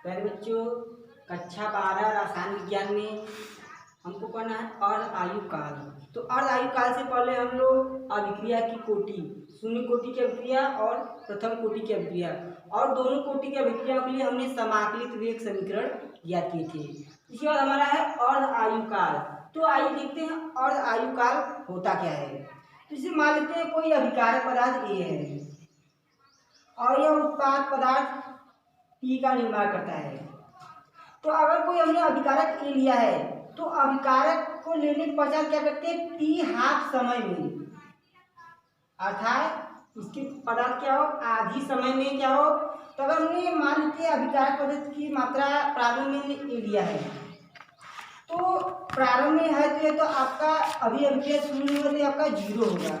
प्यारे बच्चों, कक्षा 12 रसायन विज्ञान में हमको पढ़ना है अर्ध आयु काल। तो अर्ध आयु काल से पहले हम लोग अभिक्रिया की कोटि, शून्य कोटि की अभिक्रिया और प्रथम कोटि की अभिक्रिया और दोनों कोटि की अभिक्रिया के लिए हमने समाकलित वेग समीकरण ज्ञात किए थे। इसके बाद हमारा है अर्ध आयु काल। तो आइए देखते हैं अर्ध आयु काल होता क्या है। तो इसे मान लेते हैं कोई अभिकारक पदार्थ ए है और यह उत्पाद पदार्थ पी का निर्माण करता है। तो अगर कोई हमने अभिकारक ए लिया है तो अभिकारक को लेने के पश्चात क्या करते हैं, टी हाफ समय में, अर्थात इसके पदार्थ क्या हो, आधी समय में क्या हो। तो अगर हमने मान लेते हैं अभिकारक पदार्थ की मात्रा प्रारंभ में ए लिया है तो प्रारंभ में है तो ये तो आपका अभी अभिक्रिया शुरू होगा तो आपका 0 होगा।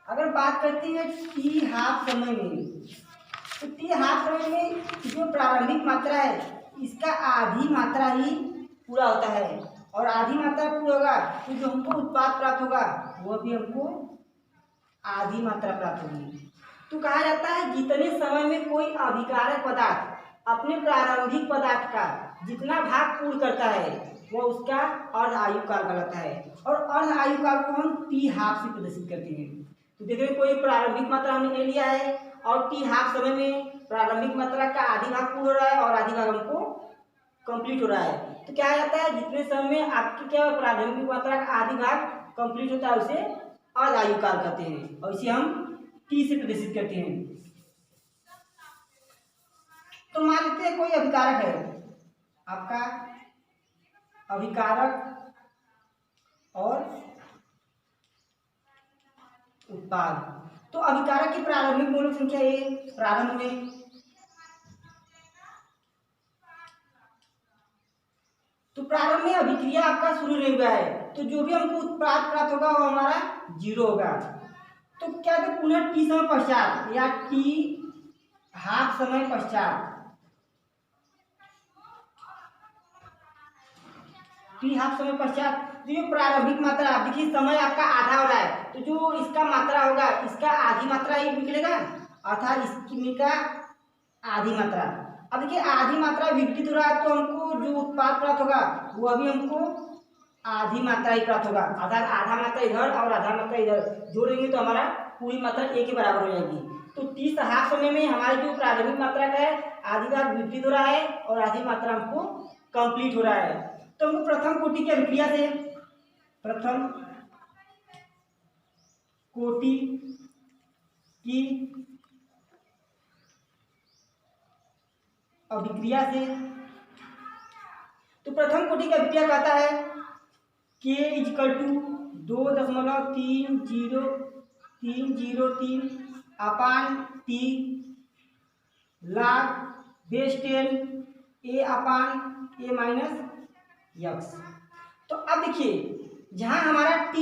अगर बात करते हैं टी हाफ समय में, तो टी हाफ समय में जो प्रारंभिक मात्रा है इसका आधी मात्रा ही पूरा होता है और आधी मात्रा पूरा होगा तो जो हमको उत्पाद प्राप्त होगा वो भी हमको आधी मात्रा प्राप्त होगी। तो कहा जाता है जितने समय में कोई अभिकारक पदार्थ अपने प्रारंभिक पदार्थ का जितना भाग पूर्ण करता है वो उसका अर्ध आयु काल कहलाता है। और अर्ध आयु काल को हम टी हाफ से प्रदर्शित करते हैं। तो देखिए कोई प्रारंभिक मात्रा हमने ले लिया है और टी हाफ समय में प्रारंभिक मात्रा का आधी भाग पूर्ण हो रहा है और आधी भाग हमको कंप्लीट हो रहा है। तो क्या जाता है जितने समय में आपकी क्या प्रारंभिक मात्रा का आधी भाग कंप्लीट होता है उसे अर्ध आयु काल कहते हैं और इसे हम टी से प्रदर्शित करते हैं। तो मान लेते हैं कोई अभिकारक है, आपका अभिकारक और उत्पाद। तो अभिकारक की प्रारंभिक मौलिक संख्या ए प्रारंभ में, तो प्रारंभ में अभिक्रिया आपका शुरू नहीं हुआ है तो जो भी हमको उत्पाद प्राप्त होगा वो हमारा 0 होगा। तो क्या तो पुनः टी समय पश्चात या टी हाफ समय पश्चात, टी हाफ समय पश्चात जो प्रारंभिक मात्रा, आप देखिए समय आपका आधा हो रहा है तो जो इसका मात्रा होगा इसका आधी मात्रा ही निकलेगा अर्थात इसकी का आधी मात्रा। अब देखिए आधी मात्रा विघटित हो रहा है तो हमको जो उत्पाद प्राप्त होगा वो अभी हमको आधी मात्रा ही प्राप्त होगा अर्थात आधा मात्रा इधर और आधा मात्रा इधर जोड़ेंगे तो हमारा पूरी मात्रा एक के बराबर हो जाएगी। तो टी हाफ समय में हमारे जो प्रारंभिक मात्रा का है आधी भाग विघटित हो रहा है और आधी मात्रा हमको कंप्लीट हो रहा है। तो हमको प्रथम कोटि की अभिक्रिया से, प्रथम कोटि की अभिक्रिया से, तो प्रथम कोटि की अभिक्रिया कहता है K = 2.30303 upon T log base 10 A upon A minus x. तो अब देखिए जहां हमारा T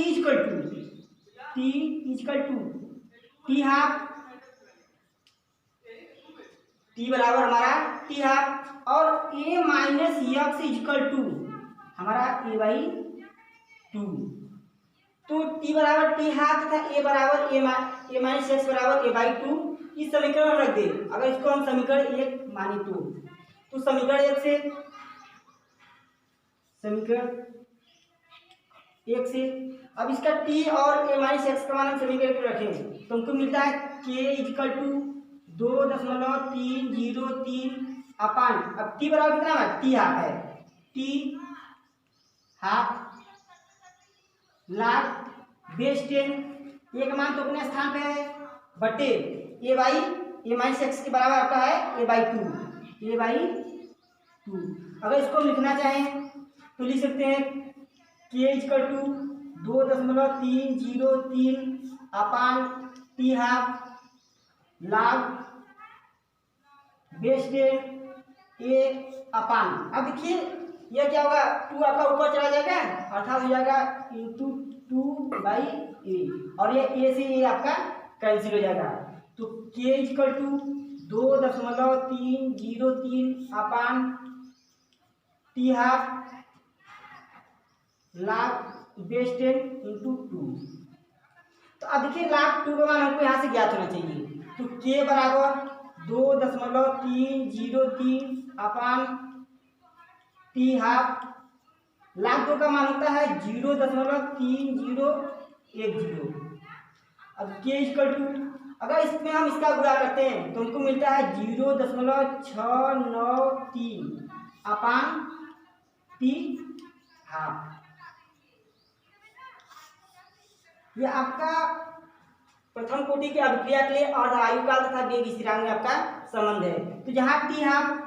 टी हाफ, T बराबर हमारा T हाफ और A minus x equal to हमारा A/2। तो T बराबर T हाफ तथा A बराबर A माइनस यक्स बराबर A/2 इस समीकरण में रख दे। अगर इसको हम समीकरण 1 माने तो समीकरण 1 से, समीकरण 1 से अब इसका T और A माइनस एक्स का मान हम समीकरण में रखें तो हमको मिलता है K = 2.303 अपान, अब T बराबर कितना है, T हाफ है, T हाफ log बेस 10 एक मान तो अपने स्थान पे है बटे A माइनस एक्स के बराबर आपका है A/2। अगर इसको लिखना चाहें तो लिख सकते हैं K = 2.303 upon T half log base 10 A अपान, अब देखिए यह क्या होगा, 2 आपका ऊपर चला जाएगा अर्थात हो जाएगा × 2/A और ये A से A आपका कैंसिल हो जाएगा। तो K = 2.303 अपान T हाफ log बेस 10 × 2। तो अब देखिए log 2 का मान हमको यहाँ से ज्ञात होना चाहिए। तो K बराबर 2.303 अपान टी हाफ। लाख 2 का मान होता है 0.3010। अब के इक्वल टू, अगर इसमें हम इसका गुणा करते हैं तो हमको मिलता है 0.693 अपान टी हाफ। ये आपका प्रथम कोटि की अभिक्रिया के लिए अर्ध आयुकाल तथा वेग स्थिरांक में आपका संबंध है। तो जहां टी हाफ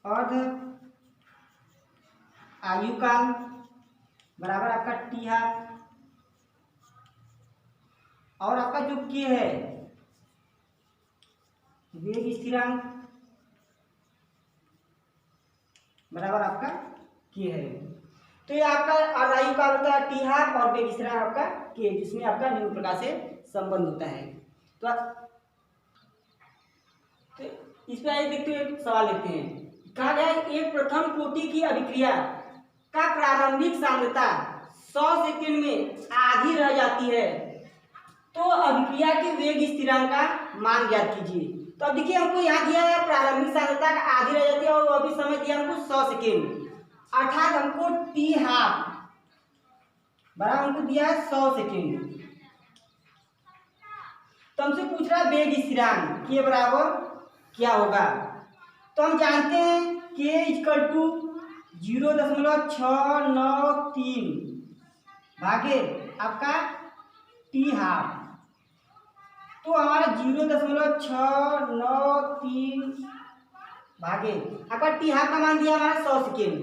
अर्ध आयुकाल बराबर आपका टी हाफ, और आपका जो के है वेग स्थिरांक बराबर आपका के है। तो ये आपका अर्धायुकाल होता है टी हाफ और वेग स्थिरांक आपका के, जिसमें आपका निम्न प्रकार से संबंध होता है। तो इस पर आइए देखते हुए एक सवाल लेते हैं। कहा गया है एक प्रथम कोटि की अभिक्रिया का प्रारंभिक सांद्रता 100 सेकंड में आधी रह जाती है, तो अभिक्रिया के वेग स्थिरांक का मान ज्ञात कीजिए। तो अब देखिए हमको यहाँ दिया है प्रारंभिक सांद्रता का आधी रह जाती है और अभी समय दिया हमको 100 सेकेंड, अर्थात हमको टी हाफ बराबर हमको दिया है 100 सेकेंड। तो हमसे पूछ रहा है वेग स्थिरांक के बराबर क्या होगा। तो हम जानते हैं के इक्वल टू 0.693 भागे आपका टी हाफ। तो हमारा 0.693 भागे आपका टी हाफ का मान दिया हमारा 100 सेकेंड,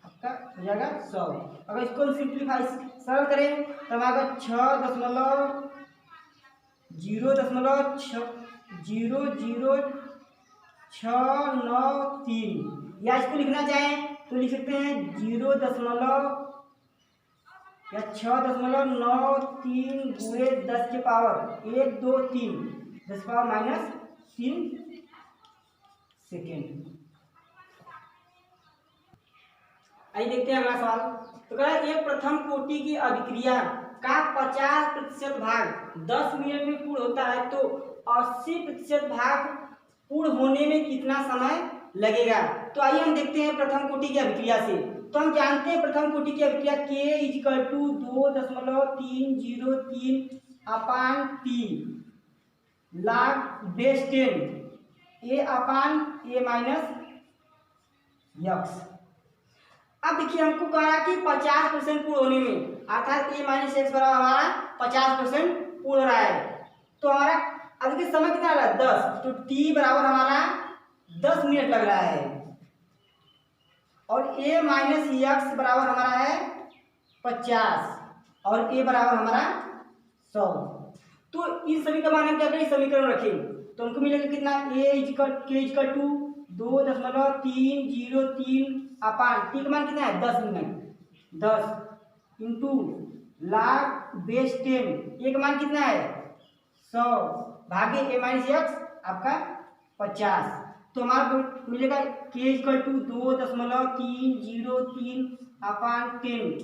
आपका हो जाएगा 100। अगर इसको सिंप्लीफाई सरल करें तो हमारा 0.693 या इसको लिखना चाहें तो लिख सकते हैं 6.93 गुणे 10 के पावर 1 2 3 10 पावर -3 सेकेंड। आइए देखते हैं अगला सवाल। तो कह रहा है एक प्रथम कोटि की अभिक्रिया का 50% भाग 10 मिनट में पूर्ण होता है, तो 80% भाग पूर्ण होने में कितना समय लगेगा। तो आइए हम देखते हैं प्रथम कोटि की अभिक्रिया से। तो हम जानते हैं प्रथम कोटि की अभिक्रिया के equal to 2.303 upon t log base 10 a upon a minus x. अब देखिए हमको कह रहा है कि 50% पूर्ण होने में, अर्थात ए माइनस एक्स बराबर हमारा 50% पूर्ण हो रहा है। तो हमारा अब देखिए समय कितना लग रहा है 10, तो टी बराबर हमारा 10 मिनट लग रहा है, और ए माइनस यक्स बराबर हमारा है 50 और ए बराबर हमारा 100। तो इन सभी का मान हम क्या करें, समीकरण रखें तो हमको मिलेगा कितना, के इक्वल टू 2.303 अपान टी का मान कितना है 10 मिनट, 10 इंटू log बेस 10 ए का मान कितना है 100 भागे ए माइनस एक्स आपका 50। तो हमारा मिलेगा के इक्वल टू 2.303 अपान 10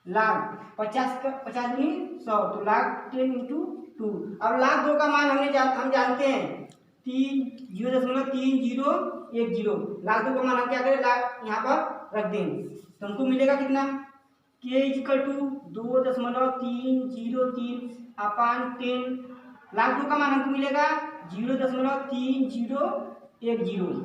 लाख 50 का 50 दूनी 100, तो लाख 10 इंटू 2। अब लाख 2 का मान हम जानते हैं 0.3010। लाख 2 का मान हम क्या करें, लाख यहाँ पर रख दें तो हमको मिलेगा कितना, के इक्वल टू 2.303 अपान 10 लाख 2 का मान हमको मिलेगा 0.3010।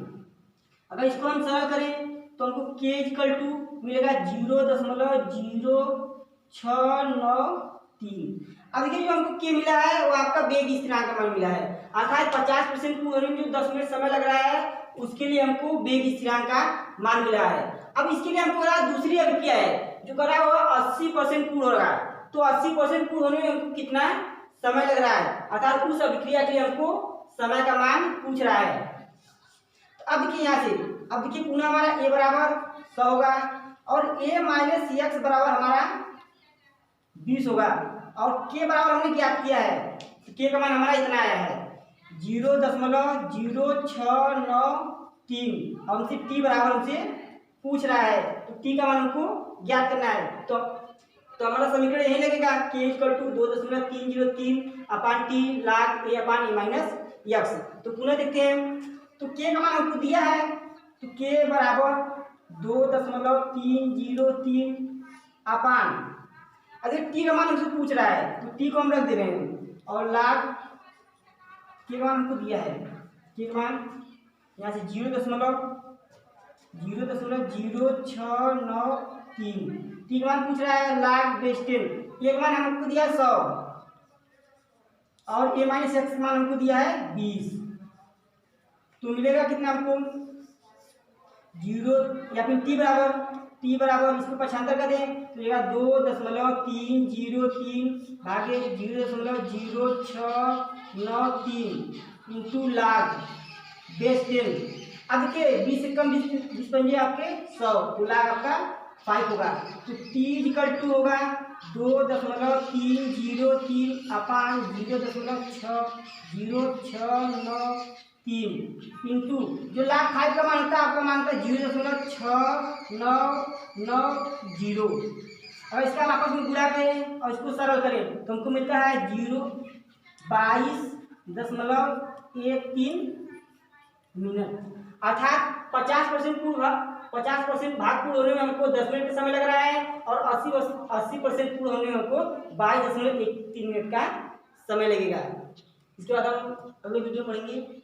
अगर इसको हम सरल करें तो हमको के इक्वल टू मिलेगा 0.0693। अब देखिए जो हमको के मिला है वो आपका वेग स्थिरांक का मान मिला है, अर्थात 50% पूर्ण होने में जो 10 मिनट समय लग रहा है उसके लिए हमको वेग स्थिरांक का मान मिला है। अब इसके लिए हमको दूसरी अभिक्रिया है जो कर रहा है वो 80% पूर्ण हो रहा है, तो 80% पूर्ण होने में हमको कितना समय लग रहा है, अर्थात उस अभिक्रिया के लिए हमको समय का मान पूछ रहा है। तो अब देखिए यहाँ से, अब देखिए पुनः हमारा ए बराबर 100 होगा और ए माइनस एक्स बराबर हमारा 20 होगा, और के बराबर हमने ज्ञात किया है, तो के का मान हमारा इतना आया है 0.0693। हमसे टी बराबर हमसे पूछ रहा है, तो टी का मान हमको ज्ञात करना है। तो तो हमारा समीकरण यही लगेगा k equal to 2.303 upon t log a upon a minus x. तो पुनः देखते हैं, तो k का मान हमको दिया है, तो k बराबर 2.303 अपान, अगर t का मान हमसे पूछ रहा है तो t को हम रख दे रहे हैं, और लाग k का मान हमको दिया है, k का मान यहाँ से 0.0693, टी का मान पूछ रहा है लाग बेस 10, ए का मान हमको दिया है 100 और ए माइनस एक्स का मान हमको दिया है 20। तो मिलेगा कितना हमको 0, या फिर टी बराबर इसको पक्षांतर कर दें तो मिलेगा 2.303 भागे 0.0693 इंटू लाग बेस 10। अब देखिए 20 से कम 20 बन जाए आपके 100, तो लाग आपका 5 होगा। तो टी इक्वल टू होगा 2.303 अपान 0.6063 इंटू जो लाग 5 का मान होता है आपका मान होता है 0.6990। और इसका हम आपस में गुणा करें और इसको सरल करें तो हमको मिलता है 22.13 मिनट, अर्थात 50% भाग पूर्ण होने में हमको 10 मिनट का समय लग रहा है और 80% पूर्ण होने में हमको 22.13 मिनट का समय लगेगा। इसके बाद हम अगले वीडियो पढ़ेंगे।